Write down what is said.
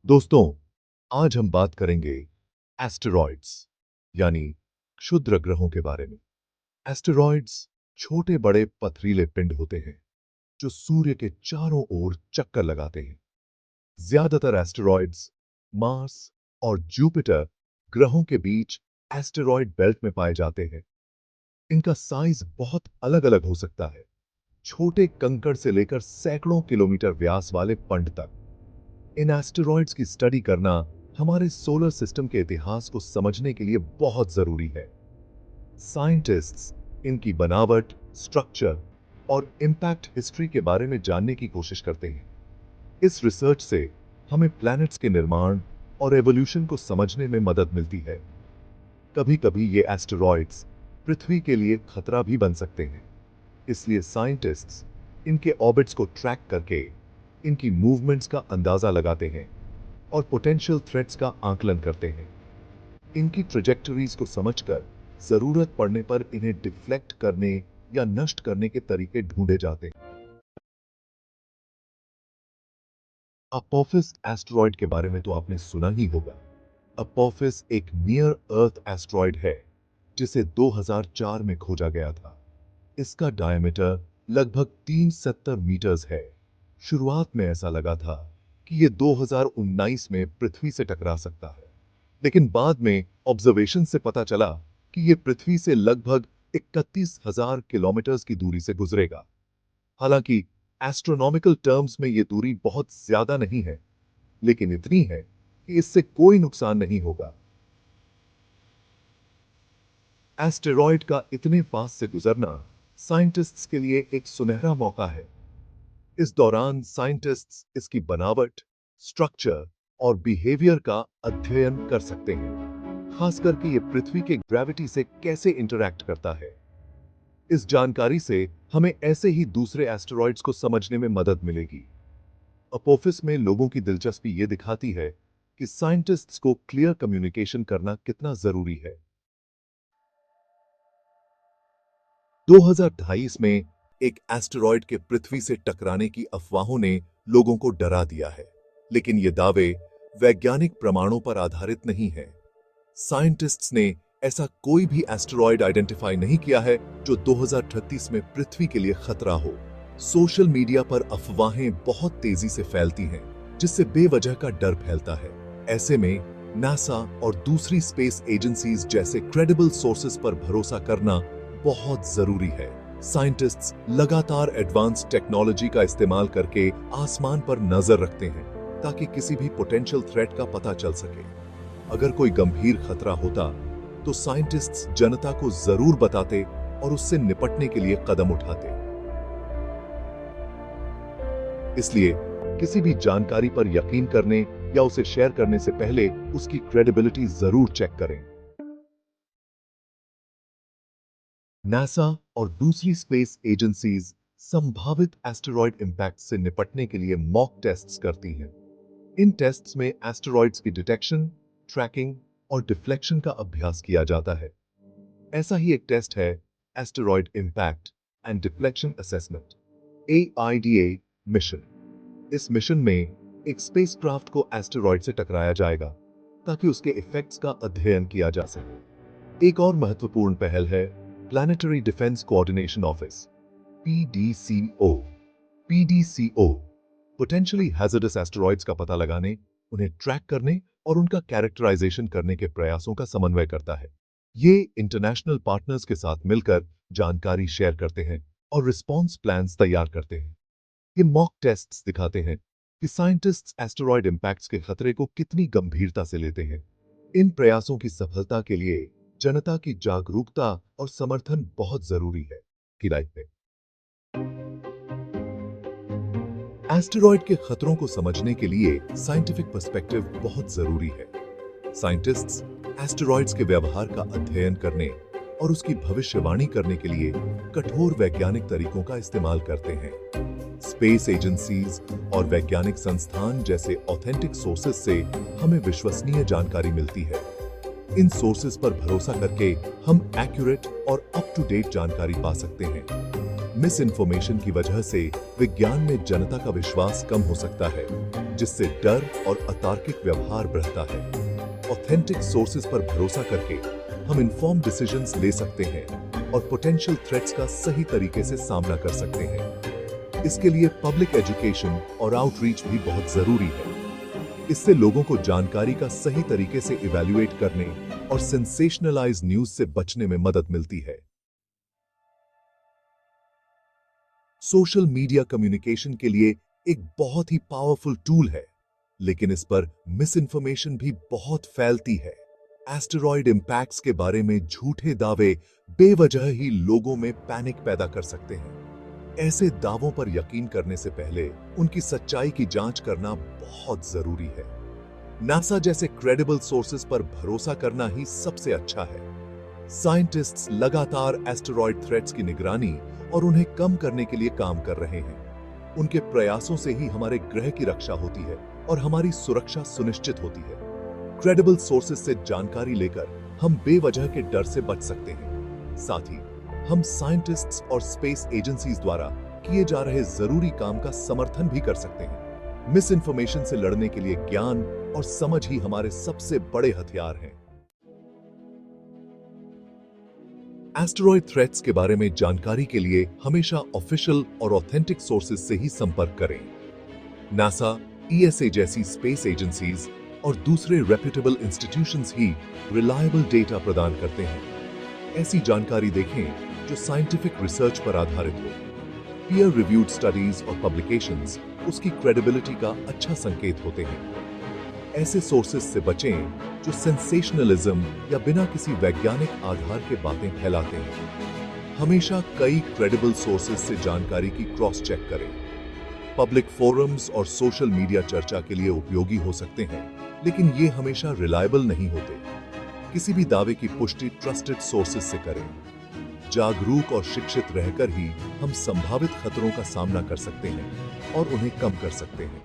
दोस्तों, आज हम बात करेंगे एस्टेरॉइड्स यानी क्षुद्र ग्रहों के बारे में। एस्टेरॉइड्स छोटे बड़े पथरीले पिंड होते हैं जो सूर्य के चारों ओर चक्कर लगाते हैं। ज्यादातर एस्टेरॉइड्स मार्स और जुपिटर ग्रहों के बीच एस्टेरॉइड बेल्ट में पाए जाते हैं। इनका साइज बहुत अलग-अलग हो सकता है, छोटे कंकड़ से लेकर सैकड़ों किलोमीटर व्यास वाले पंड तक। इन एस्टेरॉइड्स की स्टडी करना हमारे सोलर सिस्टम के इतिहास को समझने के लिए बहुत जरूरी है। साइंटिस्ट्स इनकी बनावट, स्ट्रक्चर और इंपैक्ट हिस्ट्री के बारे में जानने की कोशिश करते हैं। इस रिसर्च से हमें प्लैनेट्स के निर्माण और एवोल्यूशन को समझने में मदद मिलती है। कभी-कभी ये एस्टेरॉइड्स पृथ्वी के लिए खतरा भी बन सकते हैं, इसलिए साइंटिस्ट्स इनके ऑर्बिट्स को ट्रैक करके इनकी मूवमेंट्स का अंदाजा लगाते हैं और पोटेंशियल थ्रेट्स का आकलन करते हैं। इनकी ट्रेजेक्टरीज को समझकर जरूरत पड़ने पर इन्हें डिफ्लेक्ट करने या नष्ट करने के तरीके ढूंढे जाते हैं। अपोफिस एस्टेरॉइड के बारे में तो आपने सुना ही होगा। अपोफिस एक नियर अर्थ एस्टेरॉइड है जिसे 2004 में खोजा गया था। इसका डायमीटर लगभग 370 मीटर्स है। शुरुआत में ऐसा लगा था कि ये 2019 में पृथ्वी से टकरा सकता है, लेकिन बाद में ऑब्जर्वेशन से पता चला कि ये पृथ्वी से लगभग 31,000 किलोमीटर्स की दूरी से गुजरेगा। हालांकि एस्ट्रोनॉमिकल टर्म्स में ये दूरी बहुत ज्यादा नहीं है, लेकिन इतनी है कि इससे कोई नुकसान नहीं होगा। एस्टेरॉइड का इतने पास से गुजरना साइंटिस्ट्स के लिए एक सुनहरा मौका है। इस दौरान साइंटिस्ट्स इसकी बनावट, स्ट्रक्चर और बिहेवियर का अध्ययन कर सकते हैं, खास करके ये पृथ्वी के ग्रेविटी से कैसे इंटरैक्ट करता है। इस जानकारी से हमें ऐसे ही दूसरे एस्टेरॉइड्स को समझने में मदद मिलेगी। अपोफिस में लोगों की दिलचस्पी ये दिखाती है कि साइंटिस्ट्स को क्लियर कम्युनिकेशन करना कितना जरूरी है। 2022 में एक एस्टेरॉइड के पृथ्वी से टकराने की अफवाहों ने लोगों को डरा दिया है, लेकिन ये दावे वैज्ञानिक प्रमाणों पर आधारित नहीं है। साइंटिस्ट्स ने ऐसा कोई भी एस्टेरॉइड आइडेंटिफाई नहीं किया है जो 2038 में पृथ्वी के लिए खतरा हो। सोशल मीडिया पर अफवाहें बहुत तेजी से फैलती हैं, जिससे बेवजह का डर फैलता है। ऐसे में नासा और दूसरी स्पेस एजेंसीज जैसे क्रेडिबल सोर्सेज पर भरोसा करना बहुत जरूरी है। साइंटिस्ट्स लगातार एडवांस टेक्नोलॉजी का इस्तेमाल करके आसमान पर नजर रखते हैं ताकि किसी भी पोटेंशियल थ्रेट का पता चल सके। अगर कोई गंभीर खतरा होता तो साइंटिस्ट्स जनता को जरूर बताते और उससे निपटने के लिए कदम उठाते। इसलिए किसी भी जानकारी पर यकीन करने या उसे शेयर करने से पहले उसकी क्रेडिबिलिटी जरूर चेक करें। नासा और दूसरी स्पेस एजेंसीज संभावित एस्टेरॉइड इंपैक्ट से निपटने के लिए मॉक टेस्ट्स करती हैं। इन टेस्ट्स में एस्टेरॉइड्स की डिटेक्शन, ट्रैकिंग और डिफ्लेक्शन का अभ्यास किया जाता है। ऐसा ही एक टेस्ट है asteroid impact and deflection assessment (AIDA) mission. इस मिशन में एक स्पेसक्राफ्ट को एस्टेरॉइड से टकराया जाएगा ताकि उसके इफेक्ट्स का अध्ययन किया जा सके। एक और महत्वपूर्ण पहल है planetary defence coordination office (PDCO). PDCO potentially hazardous asteroids का पता लगाने, उन्हें ट्रैक करने और उनका कैरेक्टराइजेशन करने के प्रयासों का समन्वय करता है। ये इंटरनेशनल पार्टनर्स के साथ मिलकर जानकारी शेयर करते हैं और रिस्पॉन्स प्लान्स तैयार करते हैं। ये मॉक टेस्ट्स दिखाते हैं कि साइंटिस्ट्स एस्टेरॉइड इंपैक्ट्स के खतरे को कितनी गंभीरता से लेते हैं। इन प्रयासों की सफलता के लिए जनता की जागरूकता और समर्थन बहुत जरूरी है कि लाइफ में। एस्टेरॉइड के खतरों को समझने के लिए साइंटिफिक पर्सपेक्टिव बहुत जरूरी है। साइंटिस्ट्स एस्टेरॉइड्स के व्यवहार का अध्ययन करने और उसकी भविष्यवाणी करने के लिए कठोर वैज्ञानिक तरीकों का इस्तेमाल करते हैं। स्पेस एजेंसीज और वैज्ञानिक संस्थान जैसे ऑथेंटिक सोर्सेज से हमें विश्वसनीय जानकारी मिलती है। इन सोर्सेज पर भरोसा करके हम एक्यूरेट और अप टू डेट जानकारी पा सकते हैं। मिस इन्फॉर्मेशन की वजह से विज्ञान में जनता का विश्वास कम हो सकता है, जिससे डर और अतार्किक व्यवहार बढ़ता है। ऑथेंटिक सोर्सेज पर भरोसा करके हम इन्फॉर्म डिसीजंस ले सकते हैं और पोटेंशियल थ्रेट्स का सही तरीके से सामना कर सकते हैं। इसके लिए पब्लिक एजुकेशन और आउटरीच भी बहुत जरूरी है। इससे लोगों को जानकारी का सही तरीके से इवैल्यूएट करने और सेंसेशनलाइज न्यूज से बचने में मदद मिलती है। सोशल मीडिया कम्युनिकेशन के लिए एक बहुत ही पावरफुल टूल है, लेकिन इस पर मिस इन्फॉर्मेशन भी बहुत फैलती है। एस्टेरॉयड इंपैक्ट्स के बारे में झूठे दावे बेवजह ही लोगों में पैनिक पैदा कर सकते हैं। ऐसे दावों पर यकीन करने से पहले उनकी सच्चाई की जांच करना बहुत जरूरी है। नासा जैसे क्रेडिबल सोर्सेज पर भरोसा करना ही सबसे अच्छा है। साइंटिस्ट्स लगातार एस्टेरॉयड थ्रेट्स की निगरानी और उन्हें कम करने के लिए काम कर रहे हैं। उनके प्रयासों से ही हमारे ग्रह की रक्षा होती है और हमारी सुरक्षा सुनिश्चित होती है। क्रेडिबल सोर्सेज से जानकारी लेकर हम बेवजह के डर से बच सकते हैं। साथ ही हम साइंटिस्ट्स और स्पेस एजेंसीज द्वारा किए जा रहे जरूरी काम का समर्थन भी कर सकते हैं। मिस इन्फॉर्मेशन से लड़ने के लिए ज्ञान और समझ ही हमारे सबसे बड़े हथियार हैं। एस्टेरॉयड थ्रेट्स के बारे में जानकारी के लिए हमेशा ऑफिशियल और ऑथेंटिक सोर्सेज से ही संपर्क करें। नासा, ईएसए जैसी स्पेस एजेंसीज और दूसरे रेप्यूटेबल इंस्टीट्यूशंस ही रिलायबल डेटा प्रदान करते हैं। ऐसी जानकारी देखें जो साइंटिफिक रिसर्च पर आधारित हो। पीयर रिव्यूड स्टडीज और पब्लिकेशंस उसकी क्रेडिबिलिटी का अच्छा संकेत होते हैं। ऐसे सोर्सेज से बचें जो सेंसेशनलिज्म या बिना किसी वैज्ञानिक आधार के बातें फैलाते हैं। हमेशा कई क्रेडिबल सोर्सेज से जानकारी की क्रॉस चेक करें। पब्लिक फोरम्स और सोशल मीडिया चर्चा के लिए उपयोगी हो सकते हैं, लेकिन ये हमेशा रिलायबल नहीं होते। किसी भी दावे की पुष्टि ट्रस्टेड सोर्सेज से करें। जागरूक और शिक्षित रहकर ही हम संभावित खतरों का सामना कर सकते हैं और उन्हें कम कर सकते हैं।